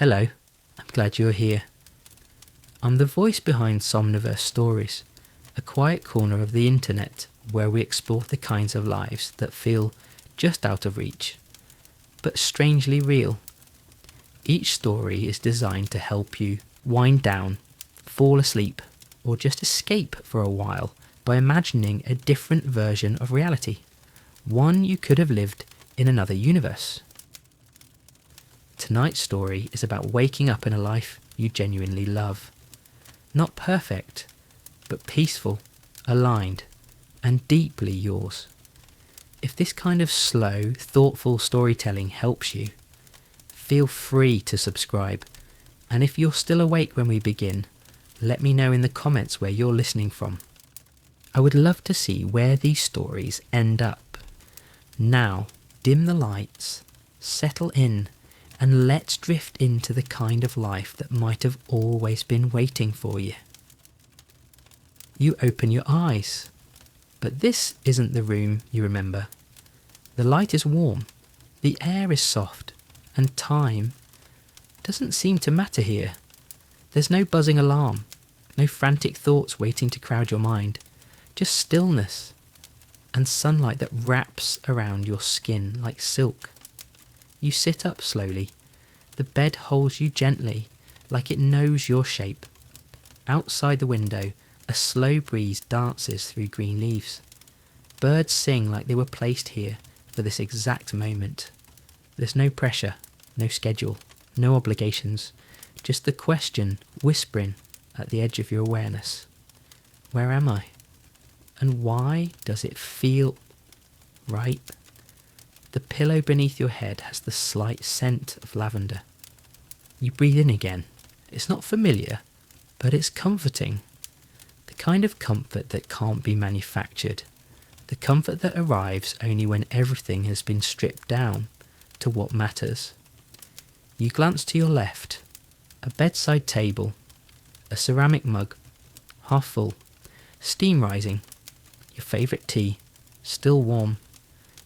Hello, I'm glad you're here. I'm the voice behind Somniverse Stories, a quiet corner of the internet where we explore the kinds of lives that feel just out of reach, but strangely real. Each story is designed to help you wind down, fall asleep, or just escape for a while by imagining a different version of reality, one you could have lived in another universe. Tonight's story is about waking up in a life you genuinely love. Not perfect, but peaceful, aligned, and deeply yours. If this kind of slow, thoughtful storytelling helps you, feel free to subscribe. And if you're still awake when we begin, let me know in the comments where you're listening from. I would love to see where these stories end up. Now, dim the lights, settle in, and let's drift into the kind of life that might have always been waiting for you. You open your eyes, but this isn't the room you remember. The light is warm, the air is soft, and time doesn't seem to matter here. There's no buzzing alarm, no frantic thoughts waiting to crowd your mind, just stillness and sunlight that wraps around your skin like silk. You sit up slowly. The bed holds you gently, like it knows your shape. Outside the window, a slow breeze dances through green leaves. Birds sing like they were placed here for this exact moment. There's no pressure, no schedule, no obligations, just the question whispering at the edge of your awareness. Where am I? And why does it feel right? The pillow beneath your head has the slight scent of lavender. You breathe in again. It's not familiar, but it's comforting. The kind of comfort that can't be manufactured. The comfort that arrives only when everything has been stripped down to what matters. You glance to your left. A bedside table. A ceramic mug. Half full. Steam rising. Your favourite tea. Still warm.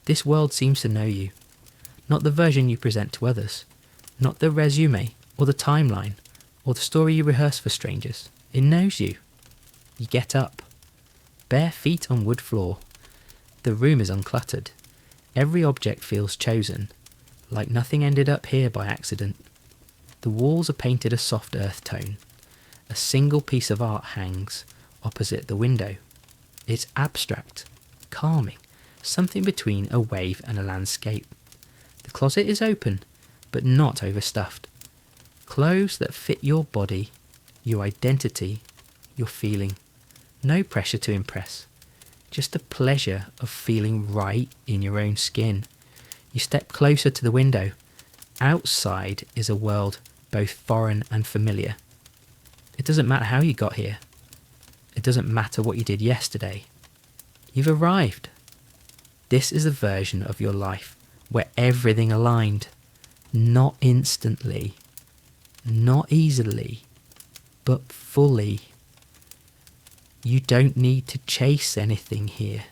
This world seems to know you. Not the version you present to others. Not the resume, or the timeline, or the story you rehearse for strangers. It knows you. You get up. Bare feet on wood floor. The room is uncluttered. Every object feels chosen, like nothing ended up here by accident. The walls are painted a soft earth tone. A single piece of art hangs opposite the window. It's abstract, calming. Something between a wave and a landscape. The closet is open, but not overstuffed. Clothes that fit your body, your identity, your feeling. No pressure to impress. Just the pleasure of feeling right in your own skin. You step closer to the window. Outside is a world both foreign and familiar. It doesn't matter how you got here. It doesn't matter what you did yesterday. You've arrived. This is a version of your life where everything aligned, not instantly, not easily, but fully. You don't need to chase anything here.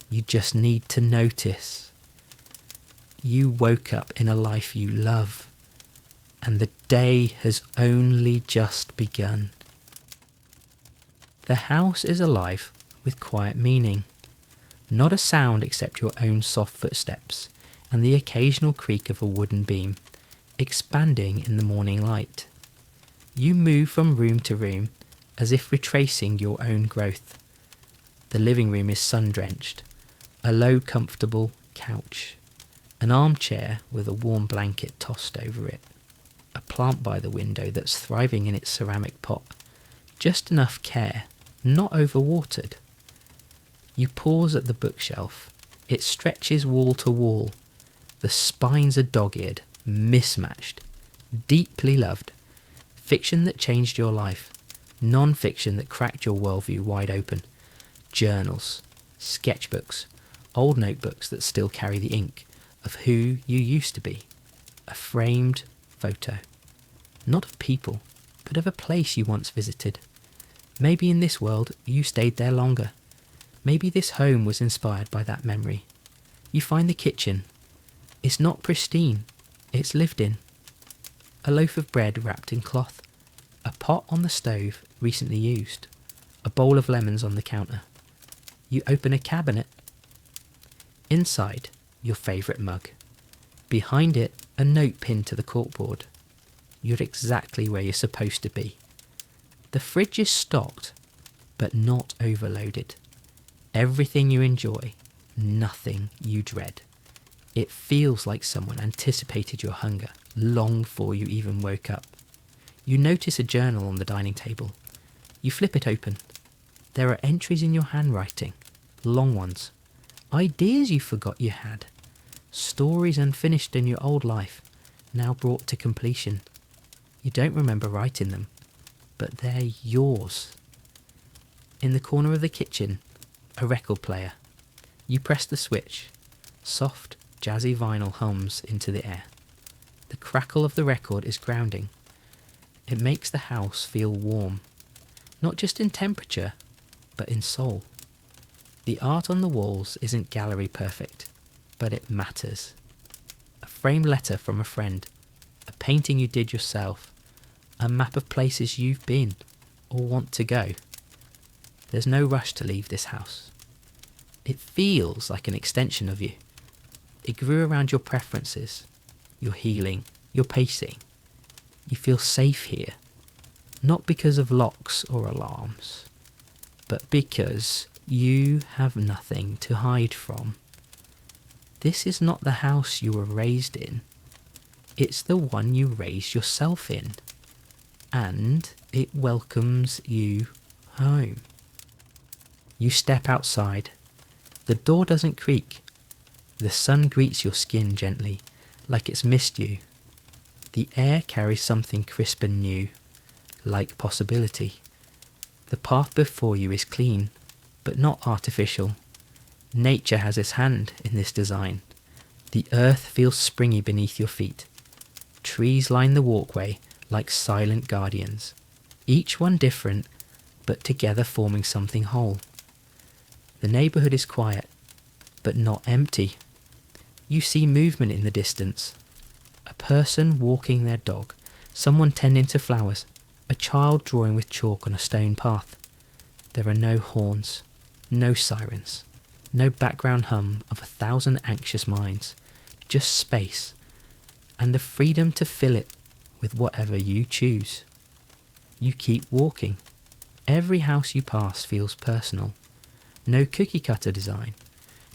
You just need to notice. You woke up in a life you love, and the day has only just begun. The house is alive with quiet meaning. Not a sound except your own soft footsteps and the occasional creak of a wooden beam, expanding in the morning light. You move from room to room as if retracing your own growth. The living room is sun-drenched, a low comfortable couch, an armchair with a warm blanket tossed over it, a plant by the window that's thriving in its ceramic pot, just enough care, not overwatered. You pause at the bookshelf. It stretches wall to wall. The spines are dog-eared, mismatched, deeply loved. Fiction that changed your life. Non-fiction that cracked your worldview wide open. Journals, sketchbooks, old notebooks that still carry the ink of who you used to be. A framed photo. Not of people, but of a place you once visited. Maybe in this world you stayed there longer. Maybe this home was inspired by that memory. You find the kitchen. It's not pristine, it's lived in. a loaf of bread wrapped in cloth, a pot on the stove recently used, a bowl of lemons on the counter. You open a cabinet. Inside, your favourite mug. Behind it, a note pinned to the corkboard. You're exactly where you're supposed to be. The fridge is stocked, but not overloaded. Everything you enjoy, nothing you dread. It feels like someone anticipated your hunger long before you even woke up. You notice a journal on the dining table. You flip it open. There are entries in your handwriting, long ones. Ideas you forgot you had. Stories unfinished in your old life, now brought to completion. You don't remember writing them, but they're yours. In the corner of the kitchen, a record player. You press the switch. Soft, jazzy vinyl hums into the air. The crackle of the record is grounding. It makes the house feel warm, not just in temperature, but in soul. The art on the walls isn't gallery perfect, but it matters. A framed letter from a friend, a painting you did yourself, a map of places you've been or want to go. There's no rush to leave this house. It feels like an extension of you. It grew around your preferences, your healing, your pacing. You feel safe here, not because of locks or alarms, but because you have nothing to hide from. This is not the house you were raised in. It's the one you raised yourself in. And it welcomes you home. You step outside. The door doesn't creak. The sun greets your skin gently, like it's missed you. The air carries something crisp and new, like possibility. The path before you is clean, but not artificial. Nature has its hand in this design. The earth feels springy beneath your feet. Trees line the walkway like silent guardians, each one different, but together forming something whole. The neighbourhood is quiet, but not empty. You see movement in the distance. A person walking their dog, someone tending to flowers, a child drawing with chalk on a stone path. There are no horns, no sirens, no background hum of 1,000 anxious minds, just space, and the freedom to fill it with whatever you choose. You keep walking. Every house you pass feels personal. No cookie-cutter design,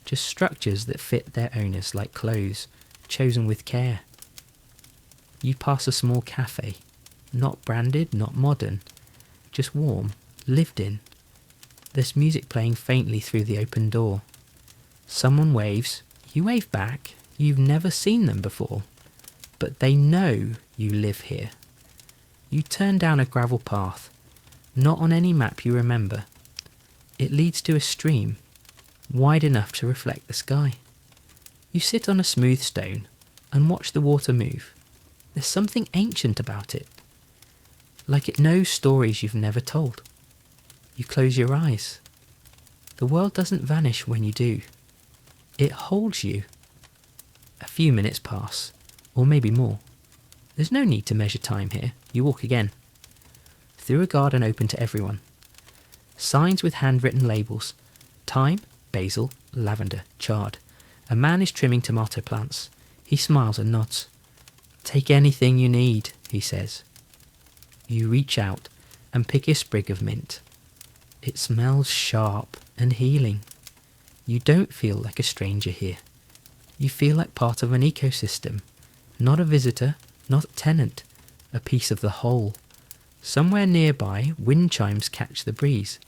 just structures that fit their owners like clothes, chosen with care. You pass a small cafe, not branded, not modern, just warm, lived in. There's music playing faintly through the open door. Someone waves, you wave back. You've never seen them before, but they know you live here. You turn down a gravel path, not on any map you remember. It leads to a stream, wide enough to reflect the sky. You sit on a smooth stone and watch the water move. There's something ancient about it, like it knows stories you've never told. You close your eyes. The world doesn't vanish when you do. It holds you. A few minutes pass, or maybe more. There's no need to measure time here. You walk again. Through a garden open to everyone. Signs with handwritten labels. Thyme, basil, lavender, chard. A man is trimming tomato plants. He smiles and nods. Take anything you need, he says. You reach out and pick a sprig of mint. It smells sharp and healing. You don't feel like a stranger here. You feel like part of an ecosystem, not a visitor, not a tenant, a piece of the whole. Somewhere nearby, wind chimes catch the breeze.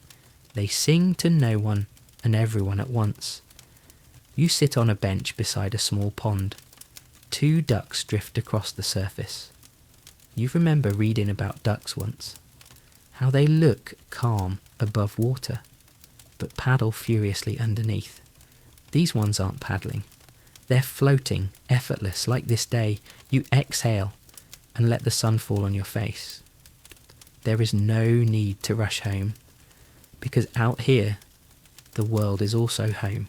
They sing to no one and everyone at once. You sit on a bench beside a small pond. 2 ducks drift across the surface. You remember reading about ducks once, how they look calm above water, but paddle furiously underneath. These ones aren't paddling. They're floating, effortless, like this day. You exhale and let the sun fall on your face. There is no need to rush home, because out here, the world is also home,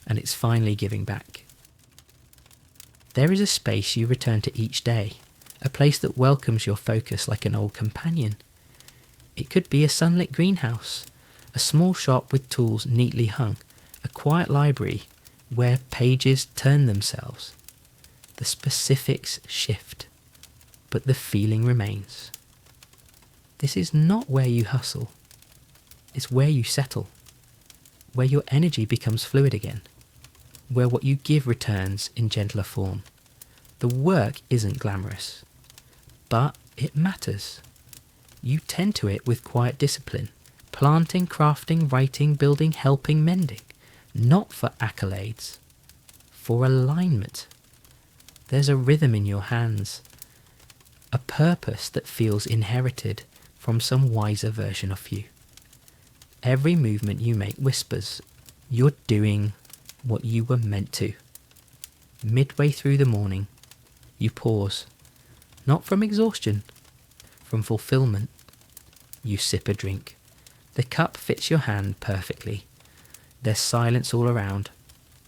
and it's finally giving back. There is a space you return to each day, a place that welcomes your focus like an old companion. It could be a sunlit greenhouse, a small shop with tools neatly hung, a quiet library where pages turn themselves. The specifics shift, but the feeling remains. This is not where you hustle. It's where you settle, where your energy becomes fluid again, where what you give returns in gentler form. The work isn't glamorous, but it matters. You tend to it with quiet discipline, planting, crafting, writing, building, helping, mending, not for accolades, for alignment. There's a rhythm in your hands, a purpose that feels inherited from some wiser version of you. Every movement you make whispers, you're doing what you were meant to. Midway through the morning, you pause, not from exhaustion, from fulfillment. You sip a drink. The cup fits your hand perfectly. There's silence all around,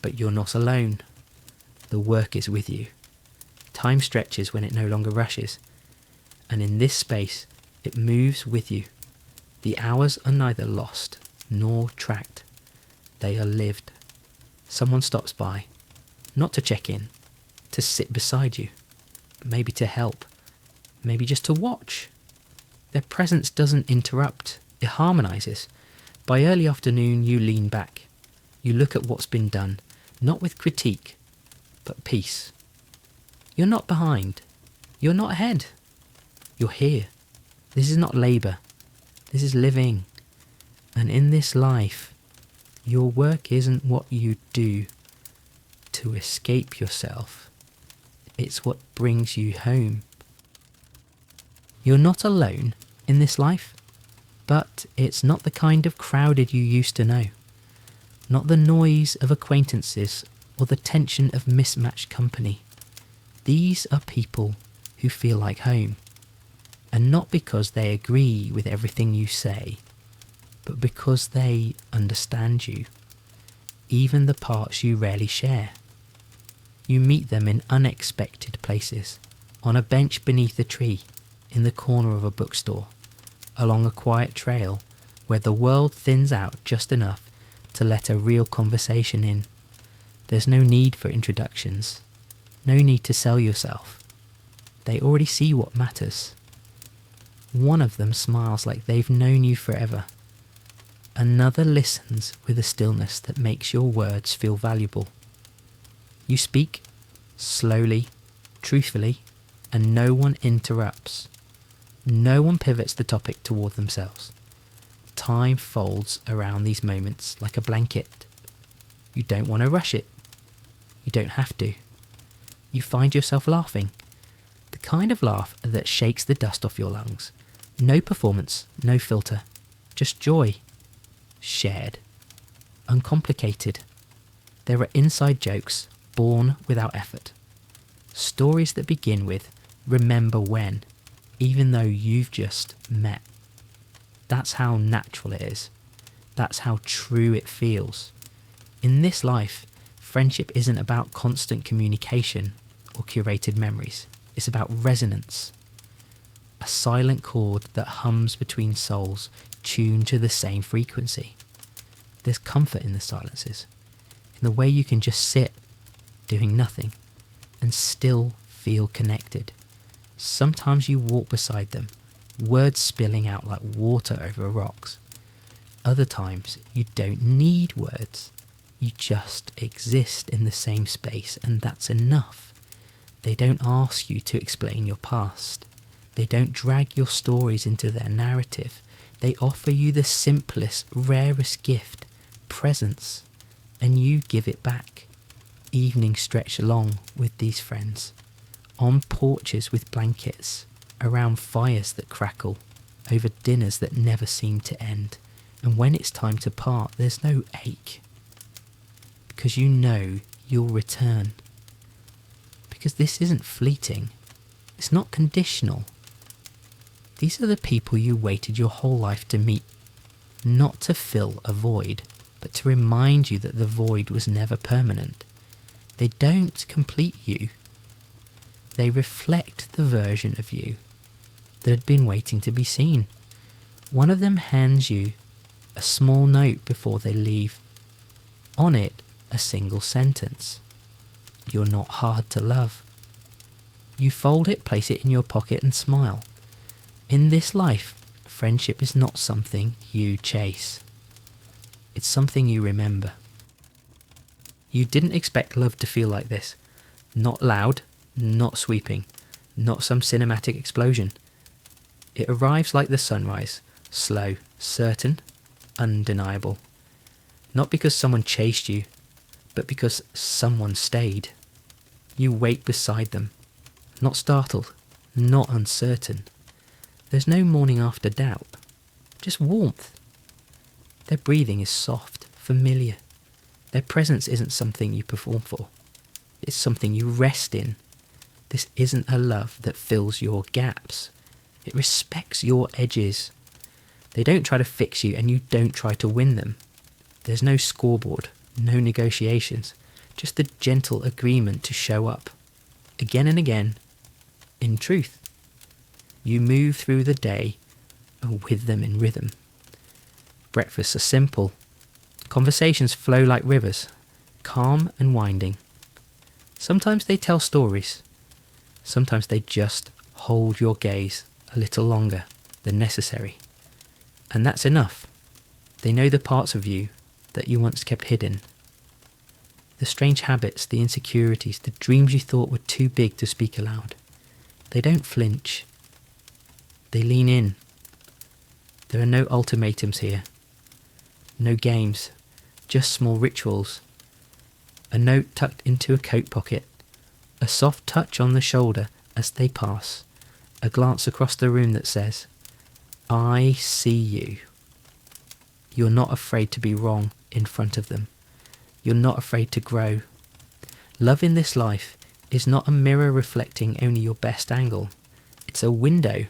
but you're not alone. The work is with you. Time stretches when it no longer rushes, and in this space it moves with you. The hours are neither lost nor tracked. They are lived. Someone stops by, not to check in, to sit beside you, maybe to help, maybe just to watch. Their presence doesn't interrupt, it harmonizes. By early afternoon you lean back. You look at what's been done, not with critique, but peace. You're not behind. You're not ahead. You're here. This is not labour. This is living. And in this life, your work isn't what you do to escape yourself. It's what brings you home. You're not alone in this life, but it's not the kind of crowded you used to know. Not the noise of acquaintances or the tension of mismatched company. These are people who feel like home, and not because they agree with everything you say, but because they understand you, even the parts you rarely share. You meet them in unexpected places, on a bench beneath a tree, in the corner of a bookstore, along a quiet trail where the world thins out just enough to let a real conversation in. There's no need for introductions, no need to sell yourself. They already see what matters. One of them smiles like they've known you forever. Another listens with a stillness that makes your words feel valuable. You speak, slowly, truthfully, and no one interrupts. No one pivots the topic toward themselves. Time folds around these moments like a blanket. You don't want to rush it. You don't have to. You find yourself laughing. The kind of laugh that shakes the dust off your lungs. No performance, no filter. Just joy. Shared. Uncomplicated. There are inside jokes, born without effort. Stories that begin with, remember when, even though you've just met. That's how natural it is. That's how true it feels. In this life, friendship isn't about constant communication or curated memories. It's about resonance. A silent chord that hums between souls tuned to the same frequency. There's comfort in the silences, in the way you can just sit, doing nothing, and still feel connected. Sometimes you walk beside them, words spilling out like water over rocks. Other times you don't need words. You just exist in the same space, and that's enough. They don't ask you to explain your past. They don't drag your stories into their narrative. They offer you the simplest, rarest gift, presence, and you give it back. Evenings stretch long with these friends, on porches with blankets, around fires that crackle, over dinners that never seem to end. And when it's time to part, there's no ache, because you know you'll return. Because this isn't fleeting. It's not conditional. These are the people you waited your whole life to meet, not to fill a void, but to remind you that the void was never permanent. They don't complete you. They reflect the version of you that had been waiting to be seen. One of them hands you a small note before they leave. On it, a single sentence. You're not hard to love. You fold it, place it in your pocket and smile. In this life, friendship is not something you chase. It's something you remember. You didn't expect love to feel like this. Not loud, not sweeping, not some cinematic explosion. It arrives like the sunrise, slow, certain, undeniable. Not because someone chased you, but because someone stayed. You wait beside them, not startled, not uncertain. There's no morning after doubt, just warmth. Their breathing is soft, familiar. Their presence isn't something you perform for. It's something you rest in. This isn't a love that fills your gaps. It respects your edges. They don't try to fix you and you don't try to win them. There's no scoreboard, no negotiations, just the gentle agreement to show up, again and again, in truth. You move through the day with them in rhythm. Breakfasts are simple. Conversations flow like rivers, calm and winding. Sometimes they tell stories. Sometimes they just hold your gaze a little longer than necessary. And that's enough. They know the parts of you that you once kept hidden. The strange habits, the insecurities, the dreams you thought were too big to speak aloud. They don't flinch. They lean in. There are no ultimatums here. No games, just small rituals. A note tucked into a coat pocket. A soft touch on the shoulder as they pass. A glance across the room that says, I see you. You're not afraid to be wrong in front of them. You're not afraid to grow. Love in this life is not a mirror reflecting only your best angle. It's a window,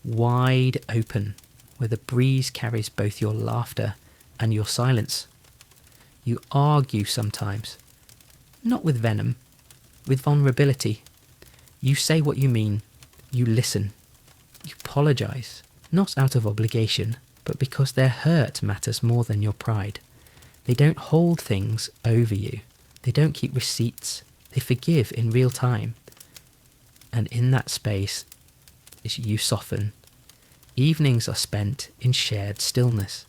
wide open, where the breeze carries both your laughter and your silence. You argue sometimes, not with venom, with vulnerability. You say what you mean. You listen. You apologise, not out of obligation, but because their hurt matters more than your pride. They don't hold things over you. They don't keep receipts. They forgive in real time. And in that space, you soften. Evenings are spent in shared stillness.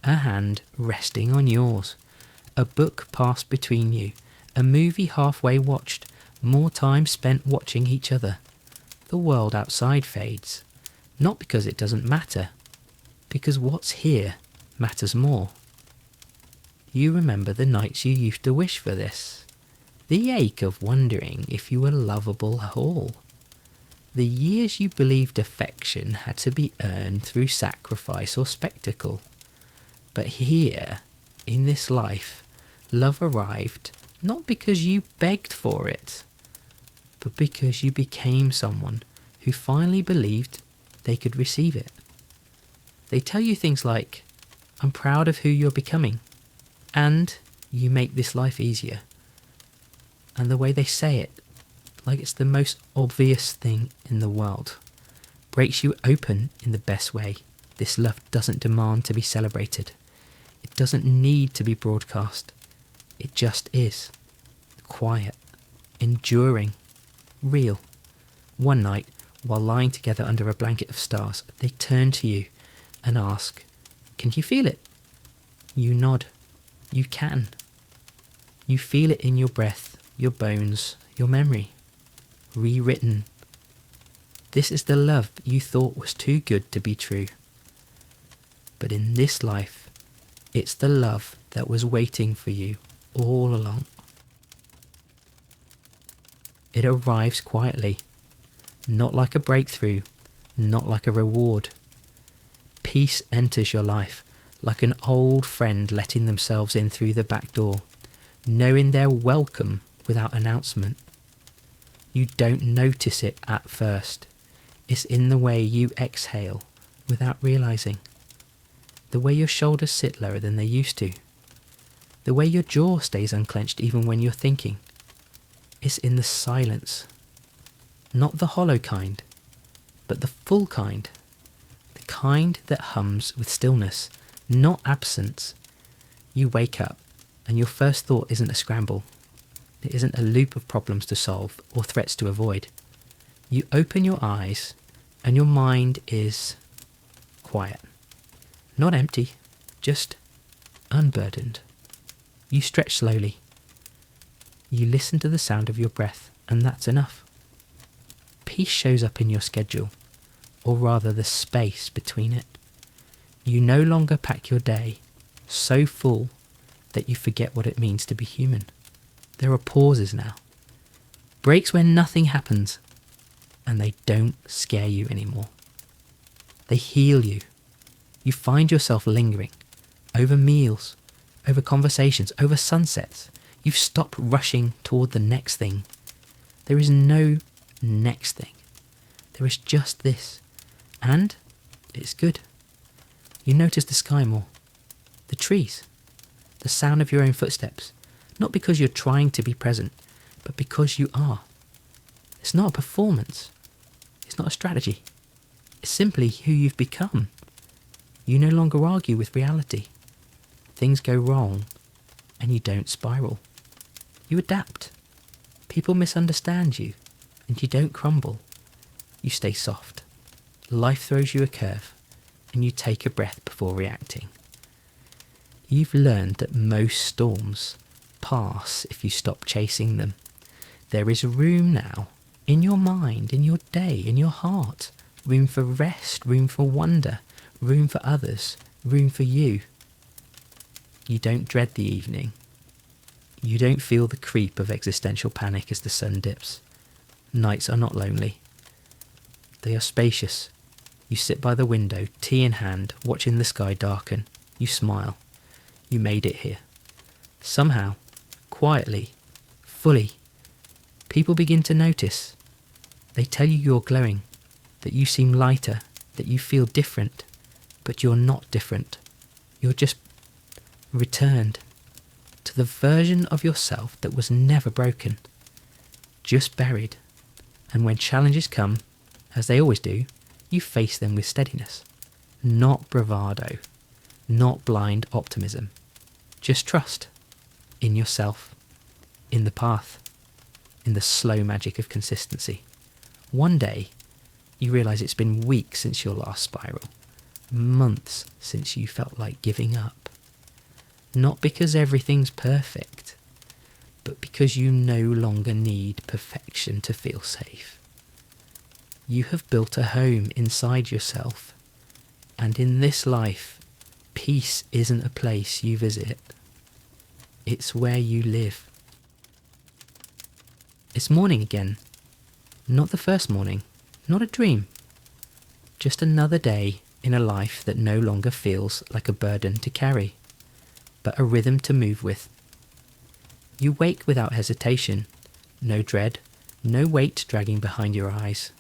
A hand resting on yours. A book passed between you. A movie halfway watched. More time spent watching each other. The world outside fades. Not because it doesn't matter. Because what's here matters more. You remember the nights you used to wish for this. The ache of wondering if you were lovable at all. The years you believed affection had to be earned through sacrifice or spectacle. But here, in this life, love arrived not because you begged for it, but because you became someone who finally believed they could receive it. They tell you things like, I'm proud of who you're becoming, and you make this life easier. And the way they say it, like it's the most obvious thing in the world, breaks you open in the best way. This love doesn't demand to be celebrated. It doesn't need to be broadcast. It just is. Quiet, enduring, real. One night, while lying together under a blanket of stars, they turn to you and ask, can you feel it? You nod. You can. You feel it in your breath, your bones, your memory. Rewritten. This is the love you thought was too good to be true. But in this life, it's the love that was waiting for you all along. It arrives quietly, not like a breakthrough, not like a reward. Peace enters your life, like an old friend letting themselves in through the back door, knowing they're welcome without announcement. You don't notice it at first. It's in the way you exhale without realising. The way your shoulders sit lower than they used to. The way your jaw stays unclenched even when you're thinking. It's in the silence. Not the hollow kind, but the full kind. The kind that hums with stillness, not absence. You wake up and your first thought isn't a scramble. It isn't a loop of problems to solve or threats to avoid. You open your eyes and your mind is quiet. Not empty, just unburdened. You stretch slowly. You listen to the sound of your breath, and that's enough. Peace shows up in your schedule, or rather the space between it. You no longer pack your day so full that you forget what it means to be human. There are pauses now. Breaks when nothing happens, and they don't scare you anymore. They heal you. You find yourself lingering over meals, over conversations, over sunsets. You've stopped rushing toward the next thing. There is no next thing. There is just this. And it's good. You notice the sky more, the trees, the sound of your own footsteps. Not because you're trying to be present, but because you are. It's not a performance. It's not a strategy. It's simply who you've become. You no longer argue with reality. Things go wrong, and you don't spiral. You adapt. People misunderstand you, and you don't crumble. You stay soft. Life throws you a curve, and you take a breath before reacting. You've learned that most storms pass if you stop chasing them. There is room now, in your mind, in your day, in your heart. Room for rest, room for wonder, room for others, room for you. You don't dread the evening. You don't feel the creep of existential panic as the sun dips. Nights are not lonely. They are spacious. You sit by the window, tea in hand, watching the sky darken. You smile. You made it here. Somehow, quietly, fully, people begin to notice. They tell you you're glowing, that you seem lighter, that you feel different, but you're not different. You're just returned to the version of yourself that was never broken, just buried. And when challenges come, as they always do, you face them with steadiness. Not bravado, not blind optimism. Just trust in yourself, in the path, in the slow magic of consistency. One day, you realise it's been weeks since your last spiral, months since you felt like giving up. Not because everything's perfect, but because you no longer need perfection to feel safe. You have built a home inside yourself, and in this life, peace isn't a place you visit. It's where you live. It's morning again. Not the first morning, not a dream. Just another day in a life that no longer feels like a burden to carry, but a rhythm to move with. You wake without hesitation, no dread, no weight dragging behind your eyes.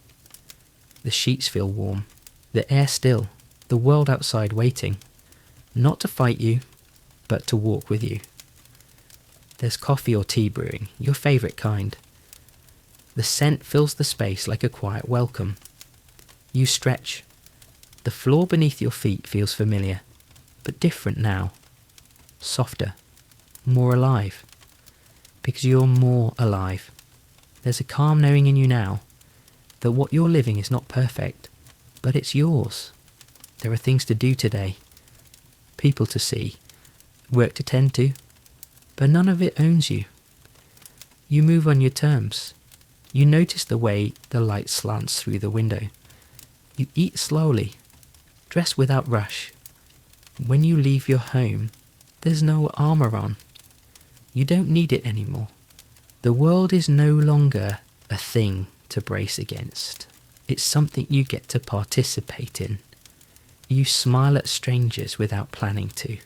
The sheets feel warm, the air still, the world outside waiting, not to fight you, but to walk with you. There's coffee or tea brewing, your favourite kind. The scent fills the space like a quiet welcome. You stretch. The floor beneath your feet feels familiar, but different now. Softer, more alive. Because you're more alive. There's a calm knowing in you now that what you're living is not perfect, but it's yours. There are things to do today, people to see, work to tend to, but none of it owns you. You move on your terms. You notice the way the light slants through the window. You eat slowly, dress without rush. When you leave your home, there's no armour on. You don't need it anymore. The world is no longer a thing to brace against. It's something you get to participate in. You smile at strangers without planning to.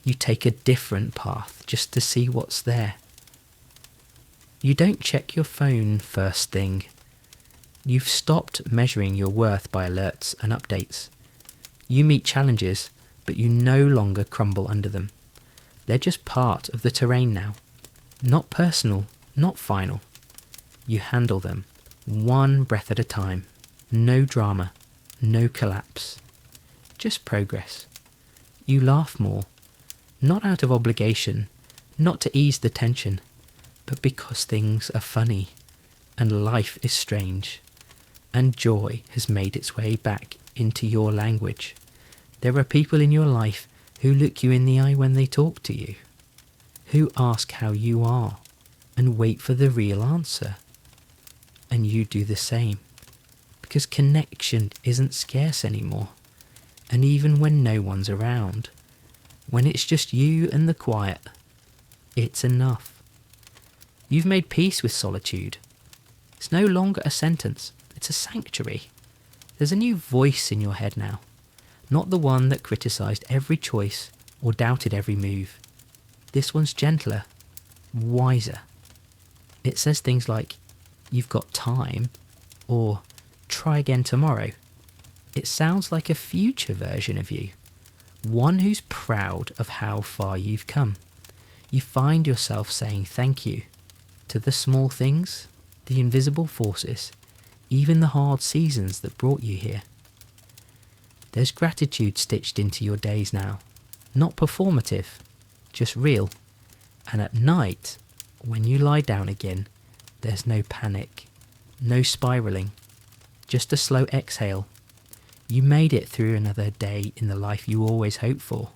You take a different path just to see what's there. You don't check your phone first thing. You've stopped measuring your worth by alerts and updates. You meet challenges, but you no longer crumble under them. They're just part of the terrain now. Not personal, not final. You handle them, One breath at a time. No drama, no collapse. Just progress. You laugh more, not out of obligation, not to ease the tension, but because things are funny, and life is strange, and joy has made its way back into your language. There are people in your life who look you in the eye when they talk to you, who ask how you are, and wait for the real answer. And you do the same, because connection isn't scarce anymore. And even when no one's around, when it's just you and the quiet, it's enough. You've made peace with solitude. It's no longer a sentence, it's a sanctuary. There's a new voice in your head now, not the one that criticised every choice or doubted every move. This one's gentler, wiser. It says things like, "You've got time," or "Try again tomorrow." It sounds like a future version of you, one who's proud of how far you've come. You find yourself saying thank you to the small things, the invisible forces, even the hard seasons that brought you here. There's gratitude stitched into your days now, not performative, just real. And at night, when you lie down again, there's no panic, no spiralling, just a slow exhale. You made it through another day in the life you always hoped for,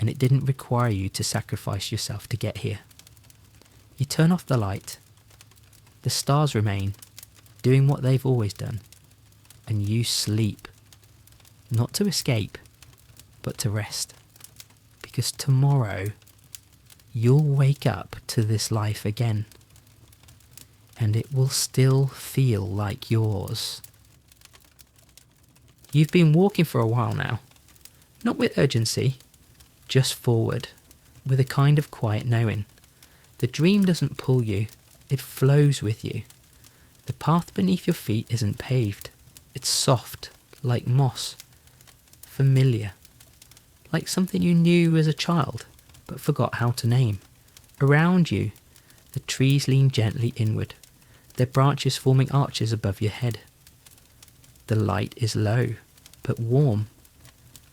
and it didn't require you to sacrifice yourself to get here. You turn off the light. The stars remain, doing what they've always done, and you sleep. Not to escape, but to rest. Because tomorrow, you'll wake up to this life again, and it will still feel like yours. You've been walking for a while now, not with urgency, just forward, with a kind of quiet knowing. The dream doesn't pull you, it flows with you. The path beneath your feet isn't paved, it's soft, like moss, familiar, like something you knew as a child, but forgot how to name. Around you, the trees lean gently inward, their branches forming arches above your head. The light is low, but warm,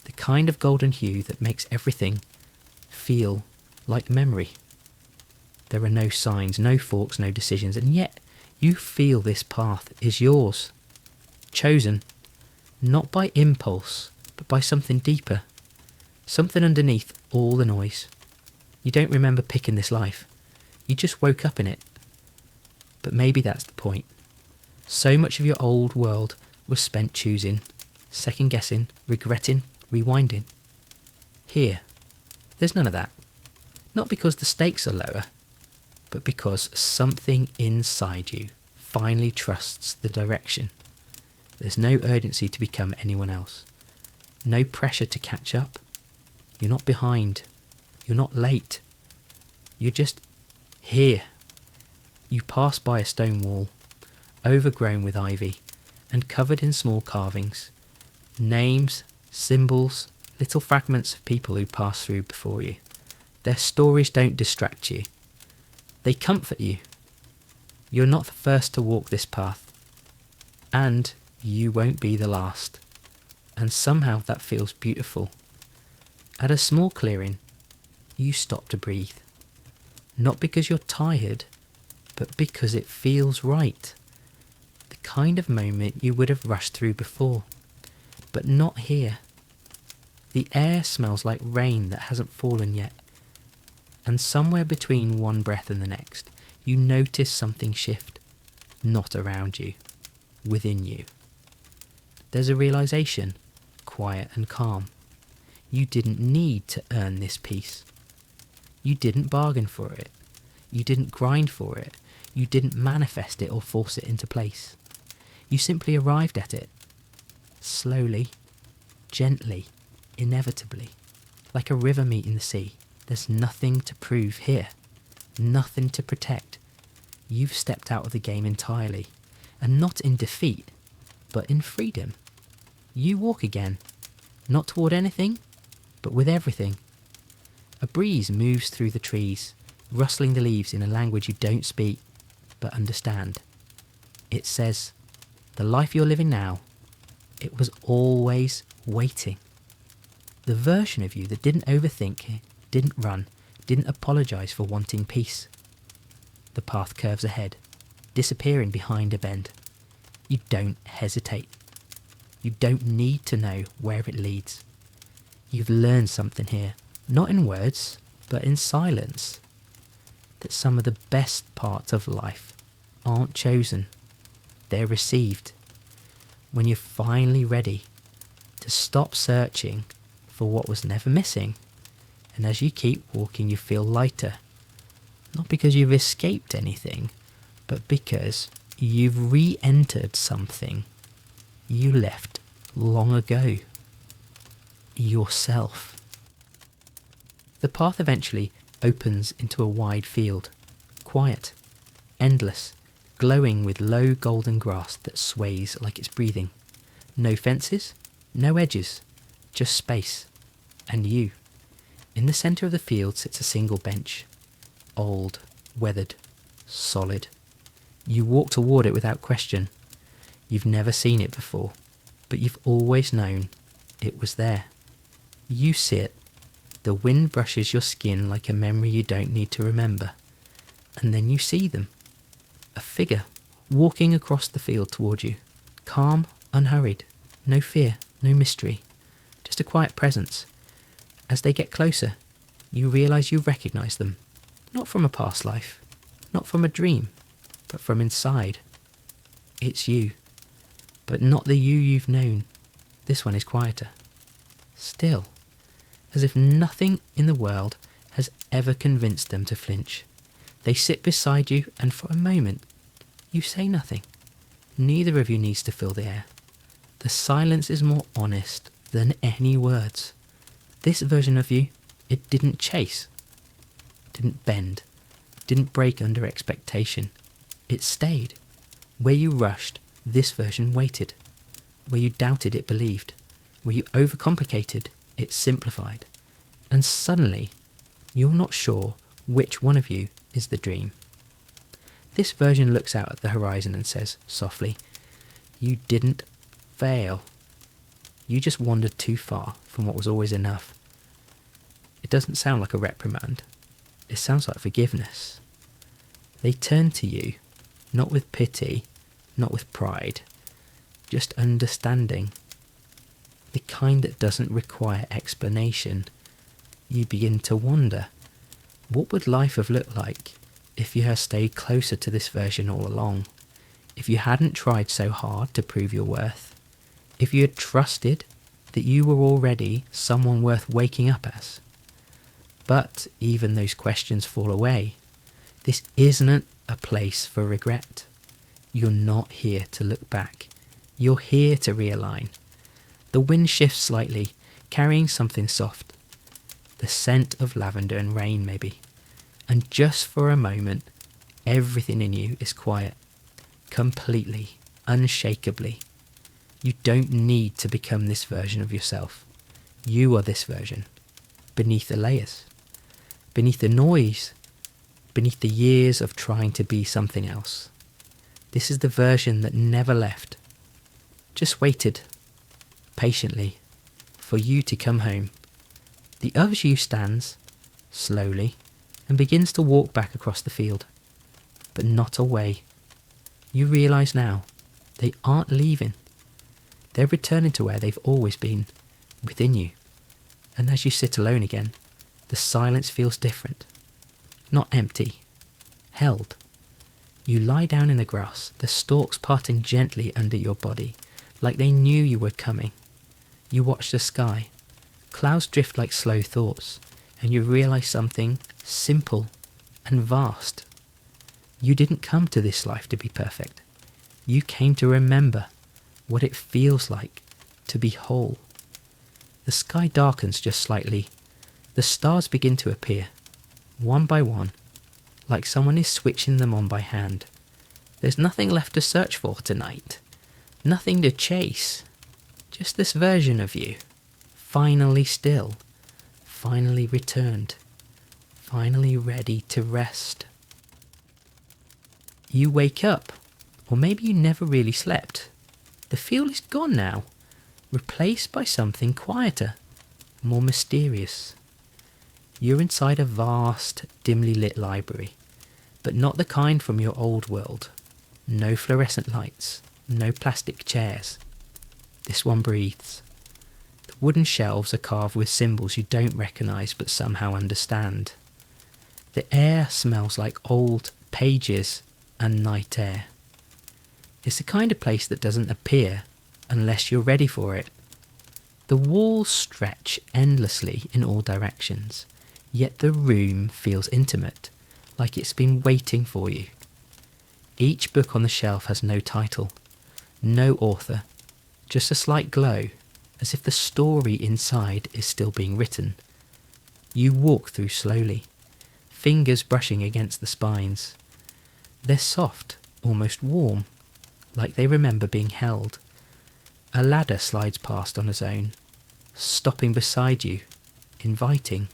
the kind of golden hue that makes everything feel like memory. There are no signs, no forks, no decisions, and yet you feel this path is yours, chosen, not by impulse, but by something deeper, something underneath all the noise. You don't remember picking this life, you just woke up in it. But maybe that's the point. So much of your old world was spent choosing, second-guessing, regretting, rewinding. Here, there's none of that. Not because the stakes are lower, but because something inside you finally trusts the direction. There's no urgency to become anyone else. No pressure to catch up. You're not behind. You're not late. You're just here. You pass by a stone wall, overgrown with ivy, and covered in small carvings. Names, symbols, little fragments of people who passed through before you. Their stories don't distract you. They comfort you. You're not the first to walk this path. And you won't be the last. And somehow that feels beautiful. At a small clearing, you stop to breathe. Not because you're tired, but because it feels right. The kind of moment you would have rushed through before. But not here. The air smells like rain that hasn't fallen yet. And somewhere between one breath and the next, you notice something shift. Not around you, within you. There's a realization, quiet and calm. You didn't need to earn this peace. You didn't bargain for it. You didn't grind for it. You didn't manifest it or force it into place. You simply arrived at it. Slowly, gently, inevitably. Like a river meeting the sea. There's nothing to prove here. Nothing to protect. You've stepped out of the game entirely. And not in defeat, but in freedom. You walk again. Not toward anything, but with everything. A breeze moves through the trees, rustling the leaves in a language you don't speak, but understand. It says, the life you're living now, it was always waiting. The version of you that didn't overthink it, didn't run, didn't apologise for wanting peace. The path curves ahead, disappearing behind a bend. You don't hesitate. You don't need to know where it leads. You've learned something here, not in words, but in silence. That some of the best parts of life aren't chosen, they're received. When you're finally ready to stop searching for what was never missing, and as you keep walking you feel lighter, not because you've escaped anything, but because you've re-entered something you left long ago. Yourself. The path eventually opens into a wide field, quiet, endless, glowing with low golden grass that sways like it's breathing. No fences, no edges, just space, and you. In the centre of the field sits a single bench, old, weathered, solid. You walk toward it without question. You've never seen it before, but you've always known it was there. You sit. The wind brushes your skin like a memory you don't need to remember. And then you see them. A figure walking across the field toward you. Calm, unhurried. No fear, no mystery. Just a quiet presence. As they get closer, you realise you recognise them. Not from a past life. Not from a dream. But from inside. It's you. But not the you you've known. This one is quieter. Still. As if nothing in the world has ever convinced them to flinch. They sit beside you, and for a moment, you say nothing. Neither of you needs to fill the air. The silence is more honest than any words. This version of you, it didn't chase, didn't bend, didn't break under expectation. It stayed. Where you rushed, this version waited. Where you doubted, it believed. Where you overcomplicated, it simplified. And suddenly, you're not sure which one of you is the dream. This version looks out at the horizon and says, softly, you didn't fail. You just wandered too far from what was always enough. It doesn't sound like a reprimand. It sounds like forgiveness. They turn to you, not with pity, not with pride, just understanding. The kind that doesn't require explanation. You begin to wonder, what would life have looked like if you had stayed closer to this version all along? If you hadn't tried so hard to prove your worth? If you had trusted that you were already someone worth waking up as? But even those questions fall away. This isn't a place for regret. You're not here to look back. You're here to realign. The wind shifts slightly, carrying something soft. The scent of lavender and rain, maybe. And just for a moment, everything in you is quiet. Completely, unshakably. You don't need to become this version of yourself. You are this version. Beneath the layers. Beneath the noise. Beneath the years of trying to be something else. This is the version that never left. Just waited. Patiently, for you to come home. The other you stands, slowly, and begins to walk back across the field, but not away. You realise now, they aren't leaving. They're returning to where they've always been, within you. And as you sit alone again, the silence feels different. Not empty, held. You lie down in the grass, the stalks parting gently under your body, like they knew you were coming. You watch the sky. Clouds drift like slow thoughts, and you realise something simple and vast. You didn't come to this life to be perfect. You came to remember what it feels like to be whole. The sky darkens just slightly. The stars begin to appear, one by one, like someone is switching them on by hand. There's nothing left to search for tonight. Nothing to chase. Just this version of you, finally still, finally returned, finally ready to rest. You wake up, Or maybe you never really slept. The feel is gone now, replaced by something quieter, more mysterious. You're inside a vast, dimly lit library, but not the kind from your old world. No fluorescent lights, no plastic chairs. This one breathes. The wooden shelves are carved with symbols you don't recognise but somehow understand. The air smells like old pages and night air. It's the kind of place that doesn't appear unless you're ready for it. The walls stretch endlessly in all directions, yet the room feels intimate, like it's been waiting for you. Each book on the shelf has no title, no author, just a slight glow, as if the story inside is still being written. You walk through slowly, fingers brushing against the spines. They're soft, almost warm, like they remember being held. A ladder slides past on its own, stopping beside you, inviting,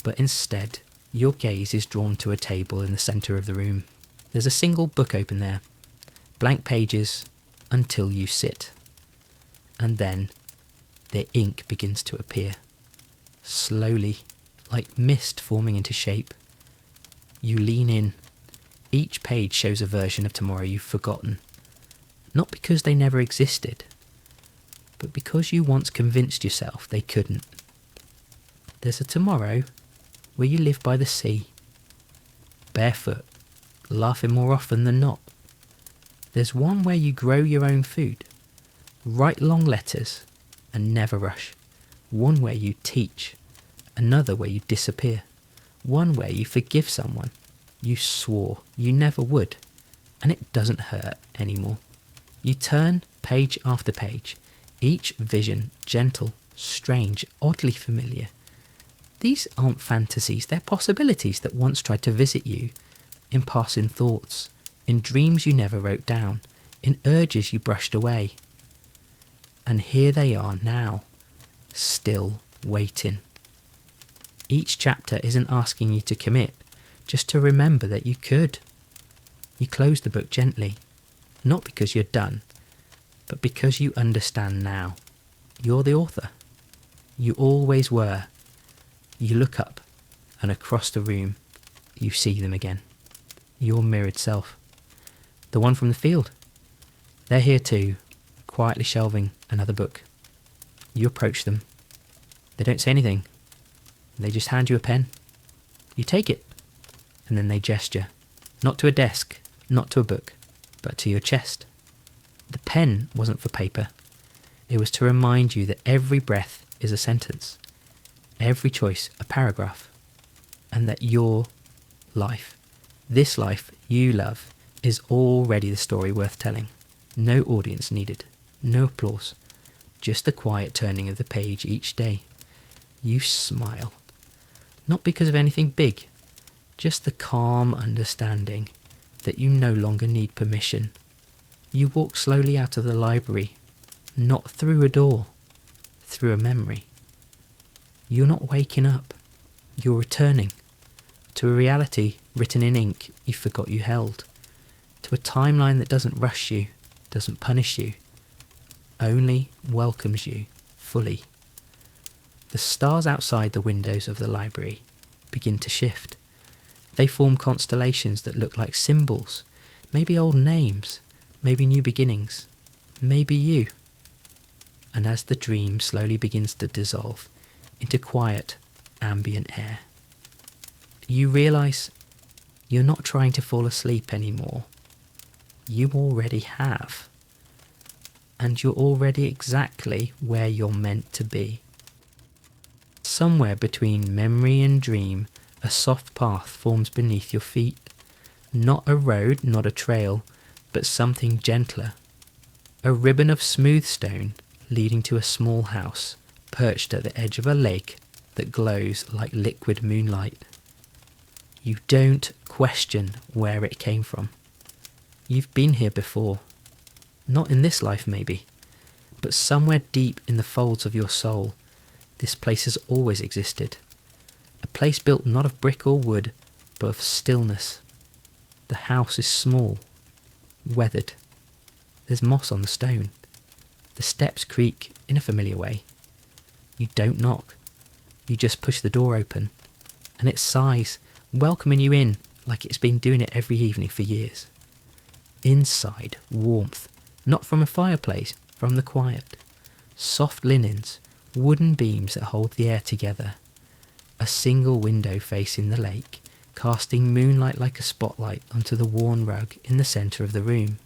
but instead your gaze is drawn to a table in the centre of the room. There's a single book open there, blank pages, until you sit. And then the ink begins to appear, slowly, like mist forming into shape. You lean in. Each page shows a version of tomorrow you've forgotten, not because they never existed, but because you once convinced yourself they couldn't. There's a tomorrow where you live by the sea, barefoot, laughing more often than not. There's one where you grow your own food, write long letters and never rush. One where you teach, another where you disappear. One where you forgive someone you swore you never would, and it doesn't hurt anymore. You turn page after page, each vision gentle, strange, oddly familiar. These aren't fantasies, they're possibilities that once tried to visit you, in passing thoughts, in dreams you never wrote down, in urges you brushed away. And here they are now, still waiting. Each chapter isn't asking you to commit, just to remember that you could. You close the book gently, not because you're done, but because you understand now. You're the author. You always were. You look up, and across the room, you see them again. Your mirrored self. The one from the field. They're here too, quietly shelving another book. You approach them. They don't say anything. They just hand you a pen. You take it, and then they gesture. Not to a desk, not to a book, but to your chest. The pen wasn't for paper. It was to remind you that every breath is a sentence, every choice a paragraph, and that your life, this life you love, is already the story worth telling. No audience needed, no applause, just the quiet turning of the page each day. You smile, not because of anything big, just the calm understanding that you no longer need permission. You walk slowly out of the library, not through a door, through a memory. You're not waking up, you're returning to a reality written in ink you forgot you held, to a timeline that doesn't rush you, doesn't punish you, only welcomes you fully. The stars outside the windows of the library begin to shift. They form constellations that look like symbols, maybe old names, maybe new beginnings, maybe you. And as the dream slowly begins to dissolve into quiet, ambient air, you realise you're not trying to fall asleep anymore. You already have. And you're already exactly where you're meant to be. Somewhere between memory and dream, a soft path forms beneath your feet. Not a road, not a trail, but something gentler. A ribbon of smooth stone leading to a small house perched at the edge of a lake that glows like liquid moonlight. You don't question where it came from. You've been here before. Not in this life maybe, but somewhere deep in the folds of your soul, this place has always existed. A place built not of brick or wood, but of stillness. The house is small, weathered, There's moss on the stone. The steps creak in a familiar way. You don't knock. You just push the door open, and it sighs, welcoming you in like it's been doing it every evening for years. Inside, warmth, not from a fireplace, from the quiet. Soft linens, wooden beams that hold the air together. A single window facing the lake, casting moonlight like a spotlight onto the worn rug in the centre of the room.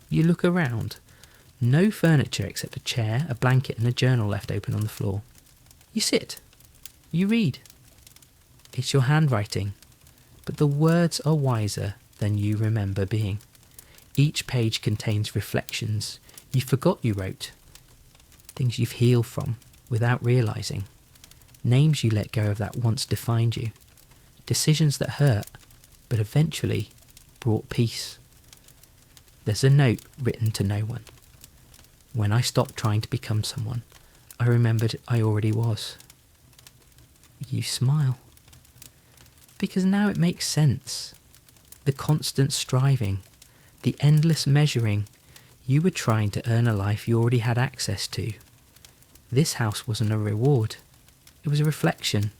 You look around. No furniture except a chair, a blanket and a journal left open on the floor. You sit. You read. It's your handwriting, but the words are wiser than you remember being. Each page contains reflections you forgot you wrote, things you've healed from without realising, names you let go of that once defined you, decisions that hurt but eventually brought peace. There's a note written to no one. When I stopped trying to become someone, I remembered I already was. You smile. Because now it makes sense. The constant striving, the endless measuring, you were trying to earn a life you already had access to. This house wasn't a reward. It was a reflection.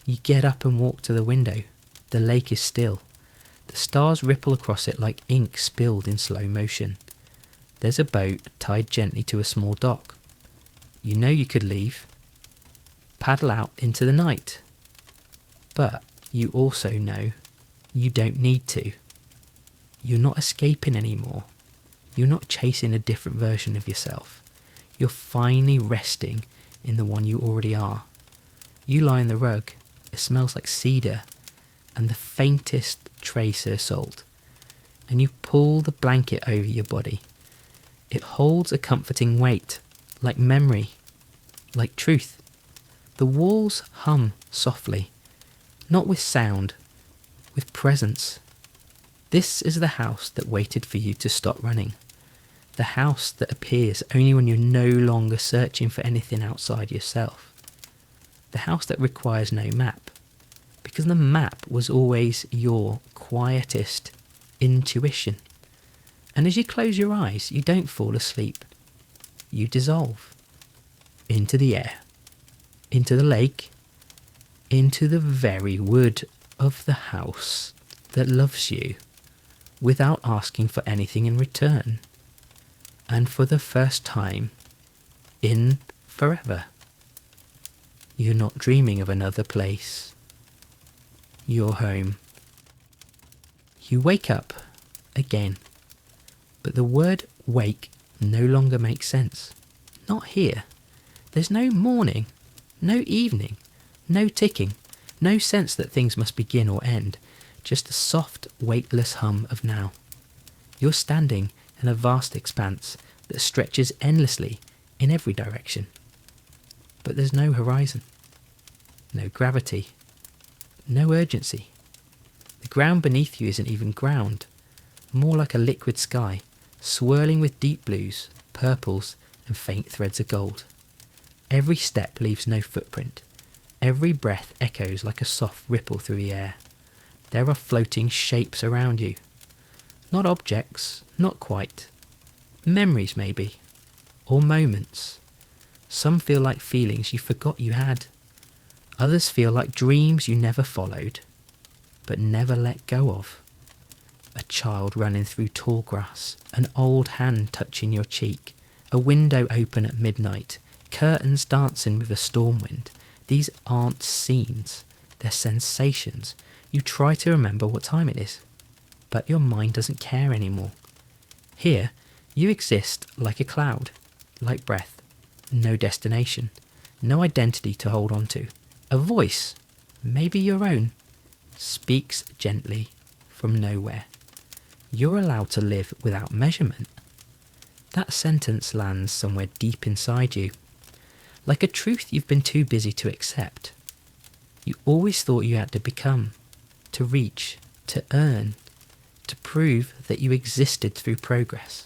You get up and walk to the window. The lake is still. The stars ripple across it like ink spilled in slow motion. There's a boat tied gently to a small dock. You know you could leave. Paddle out into the night. But you also know you don't need to. You're not escaping anymore. You're not chasing a different version of yourself. You're finally resting in the one you already are. You lie on the rug. It smells like cedar and the faintest trace of salt. And you pull the blanket over your body. It holds a comforting weight, like memory, like truth. The walls hum softly, not with sound, with presence. This is the house that waited for you to stop running. The house that appears only when you're no longer searching for anything outside yourself. The house that requires no map, because the map was always your quietest intuition. And as you close your eyes, you don't fall asleep. You dissolve into the air, into the lake, into the very wood of the house that loves you without asking for anything in return. And for the first time in forever, you're not dreaming of another place. You're home. You wake up again. But the word wake no longer makes sense. Not here. There's no morning, no evening, no ticking, no sense that things must begin or end, just a soft, weightless hum of now. You're standing in a vast expanse that stretches endlessly in every direction. But there's no horizon, no gravity, no urgency. The ground beneath you isn't even ground, more like a liquid sky, swirling with deep blues, purples and faint threads of gold. Every step leaves no footprint. Every breath echoes like a soft ripple through the air. There are floating shapes around you. Not objects, not quite. Memories maybe, or moments. Some feel like feelings you forgot you had. Others feel like dreams you never followed, but never let go of. A child running through tall grass, an old hand touching your cheek, a window open at midnight, curtains dancing with a storm wind. These aren't scenes, they're sensations. You try to remember what time it is, but your mind doesn't care anymore. Here, you exist like a cloud, like breath, no destination, no identity to hold on to. A voice, maybe your own, speaks gently from nowhere. You're allowed to live without measurement. That sentence lands somewhere deep inside you, like a truth you've been too busy to accept. You always thought you had to become, to reach, to earn, to prove that you existed through progress.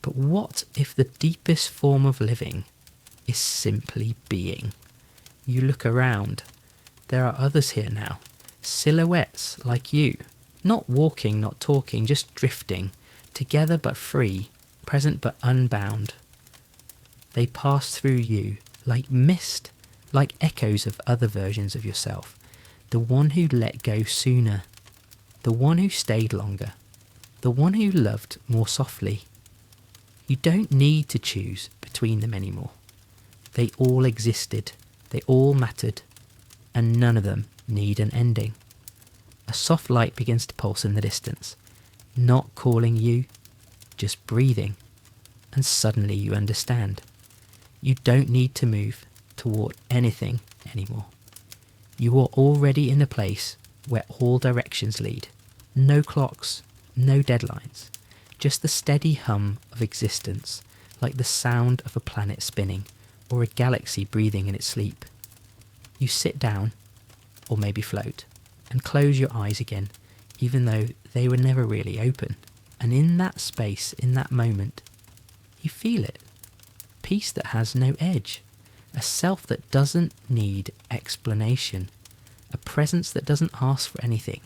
But what if the deepest form of living is simply being? You look around. There are others here now, silhouettes like you. Not walking, not talking, just drifting, together but free, present but unbound. They pass through you like mist, like echoes of other versions of yourself. The one who let go sooner, the one who stayed longer, the one who loved more softly. You don't need to choose between them anymore. They all existed, they all mattered, and none of them need an ending. A soft light begins to pulse in the distance, not calling you, just breathing, and suddenly you understand. You don't need to move toward anything anymore. You are already in a place where all directions lead. No clocks, no deadlines, just the steady hum of existence, like the sound of a planet spinning or a galaxy breathing in its sleep. You sit down, or maybe float, and close your eyes again, even though they were never really open. And in that space, in that moment, you feel it. Peace that has no edge. A self that doesn't need explanation. A presence that doesn't ask for anything.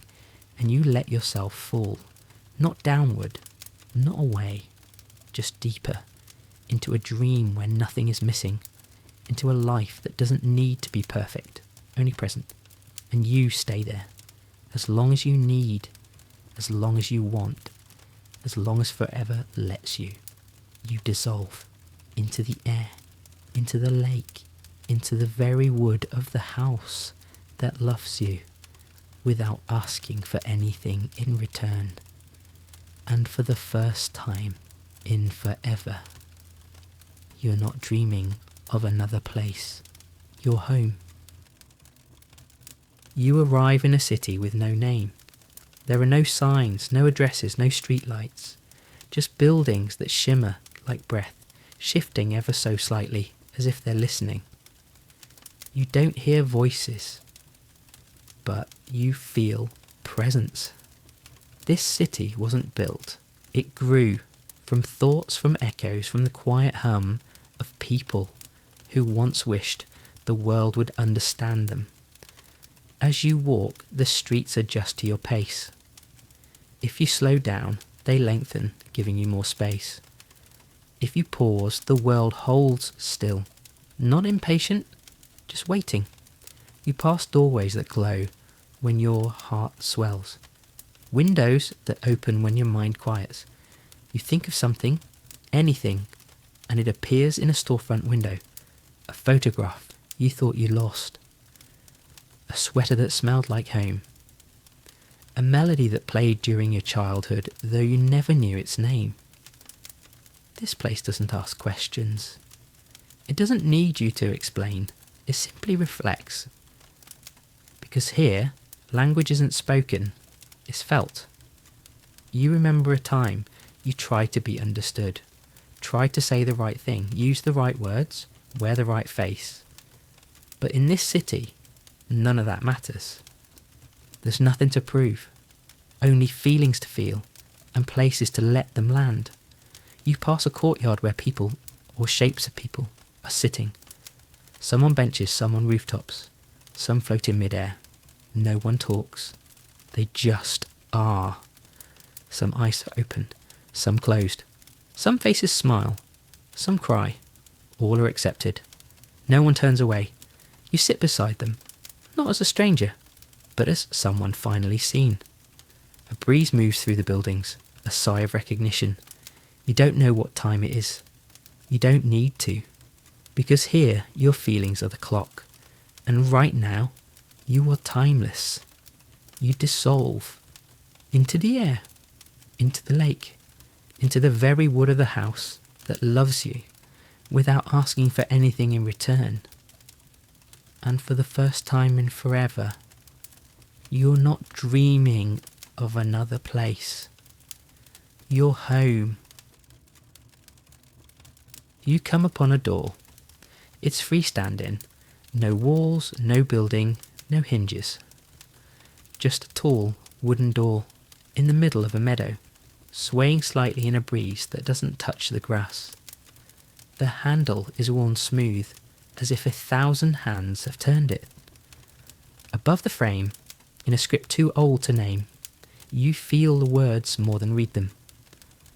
And you let yourself fall. Not downward, not away, just deeper. Into a dream where nothing is missing. Into a life that doesn't need to be perfect, only present. And you stay there. As long as you need, as long as you want, as long as forever lets you. You dissolve into the air, into the lake, into the very wood of the house that loves you, without asking for anything in return. And for the first time in forever, you're not dreaming of another place. You're home. You arrive in a city with no name. There are no signs, no addresses, no streetlights. Just buildings that shimmer like breath, shifting ever so slightly, as if they're listening. You don't hear voices, but you feel presence. This city wasn't built. It grew from thoughts, from echoes, from the quiet hum of people who once wished the world would understand them. As you walk, the streets adjust to your pace. If you slow down, they lengthen, giving you more space. If you pause, the world holds still. Not impatient, just waiting. You pass doorways that glow when your heart swells. Windows that open when your mind quiets. You think of something, anything, and it appears in a storefront window. A photograph you thought you lost. A sweater that smelled like home. A melody that played during your childhood, though you never knew its name. This place doesn't ask questions. It doesn't need you to explain. It simply reflects. Because here, language isn't spoken, it's felt. You remember a time you tried to be understood, tried to say the right thing, use the right words, wear the right face. But in this city, none of that matters. There's nothing to prove, only feelings to feel and places to let them land. You pass a courtyard where people, or shapes of people, are sitting. Some on benches, some on rooftops, some float in midair. No one talks. They just are. Some eyes are open, some closed. Some faces smile, some cry. All are accepted. No one turns away. You sit beside them, not as a stranger, but as someone finally seen. A breeze moves through the buildings, a sigh of recognition. You don't know what time it is. You don't need to, because here your feelings are the clock, and right now you are timeless. You dissolve into the air, into the lake, into the very wood of the house that loves you without asking for anything in return. And for the first time in forever, you're not dreaming of another place. You're home. You come upon a door. It's freestanding. No walls, no building, no hinges. Just a tall wooden door in the middle of a meadow, swaying slightly in a breeze that doesn't touch the grass. The handle is worn smooth, as if 1,000 hands have turned it. Above the frame, in a script too old to name, you feel the words more than read them.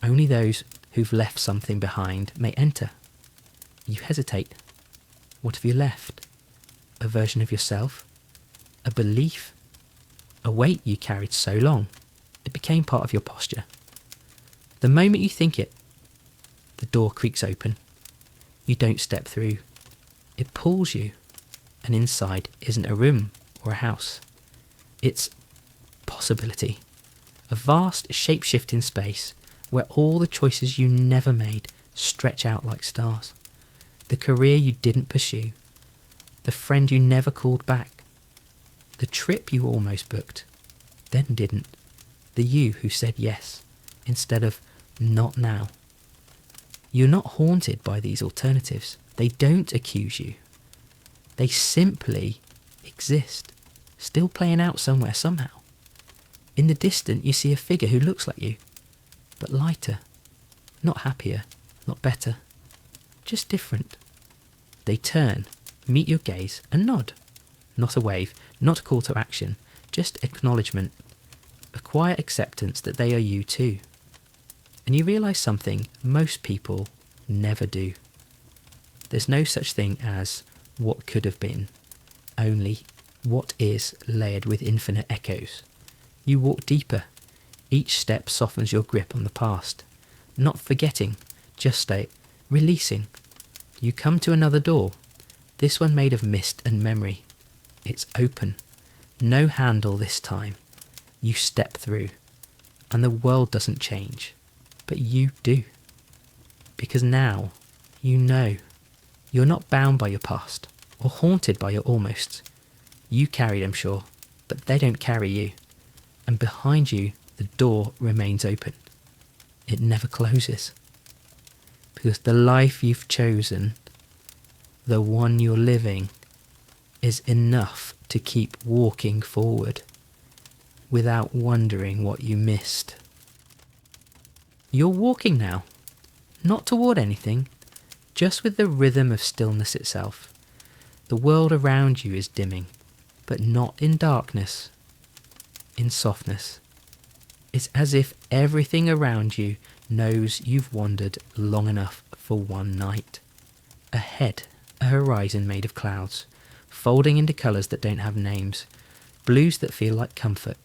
Only those who've left something behind may enter. You hesitate. What have you left? A version of yourself? A belief? A weight you carried so long, it became part of your posture. The moment you think it, the door creaks open. You don't step through. It pulls you, and inside isn't a room or a house. It's possibility. A vast shape-shifting space where all the choices you never made stretch out like stars. The career you didn't pursue. The friend you never called back. The trip you almost booked, then didn't. The you who said yes, instead of not now. You're not haunted by these alternatives. They don't accuse you. They simply exist, still playing out somewhere somehow. In the distance you see a figure who looks like you, but lighter, not happier, not better, just different. They turn, meet your gaze and nod. Not a wave, not a call to action, just acknowledgement, a quiet acceptance that they are you too. And you realise something most people never do. There's no such thing as what could have been, only what is layered with infinite echoes. You walk deeper. Each step softens your grip on the past. Not forgetting, just releasing. You come to another door, this one made of mist and memory. It's open. No handle this time. You step through. And the world doesn't change. But you do. Because now, you know. You're not bound by your past. Or haunted by your almosts. You carry them, sure. But they don't carry you. And behind you, the door remains open. It never closes. Because the life you've chosen, the one you're living, is enough to keep walking forward without wondering what you missed. You're walking now, not toward anything, just with the rhythm of stillness itself. The world around you is dimming, but not in darkness, in softness. It's as if everything around you knows you've wandered long enough for one night. Ahead, a horizon made of clouds, folding into colours that don't have names, blues that feel like comfort,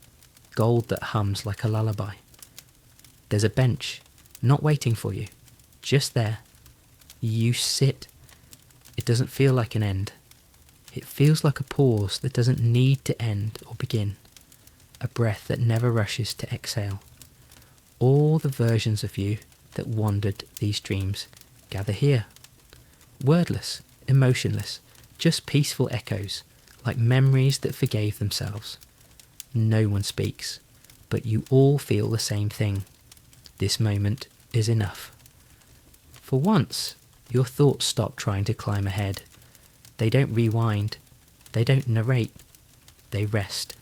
gold that hums like a lullaby. There's a bench, not waiting for you, just there. You sit. It doesn't feel like an end. It feels like a pause that doesn't need to end or begin, a breath that never rushes to exhale. All the versions of you that wandered these dreams gather here, wordless, emotionless, just peaceful echoes, like memories that forgave themselves. No one speaks, but you all feel the same thing. This moment is enough. For once, your thoughts stop trying to climb ahead. They don't rewind. They don't narrate. They rest.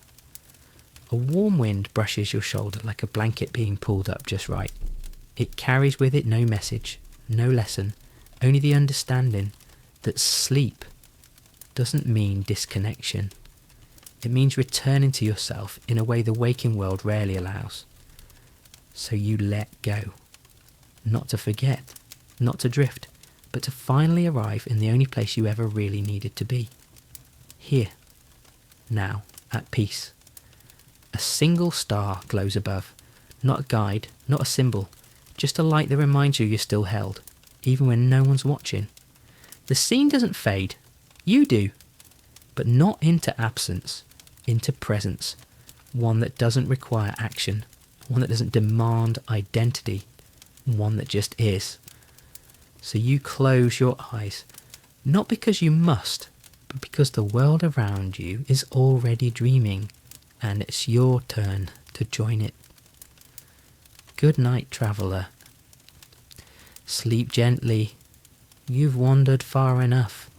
A warm wind brushes your shoulder like a blanket being pulled up just right. It carries with it no message, no lesson, only the understanding that sleep doesn't mean disconnection. It means returning to yourself in a way the waking world rarely allows. So you let go. Not to forget, not to drift, but to finally arrive in the only place you ever really needed to be. Here, now, at peace. A single star glows above, not a guide, not a symbol, just a light that reminds you you're still held, even when no one's watching. The scene doesn't fade, you do, but not into absence, into presence, one that doesn't require action, one that doesn't demand identity, one that just is. So you close your eyes, not because you must, but because the world around you is already dreaming, and it's your turn to join it. Good night, traveller. Sleep gently. You've wandered far enough.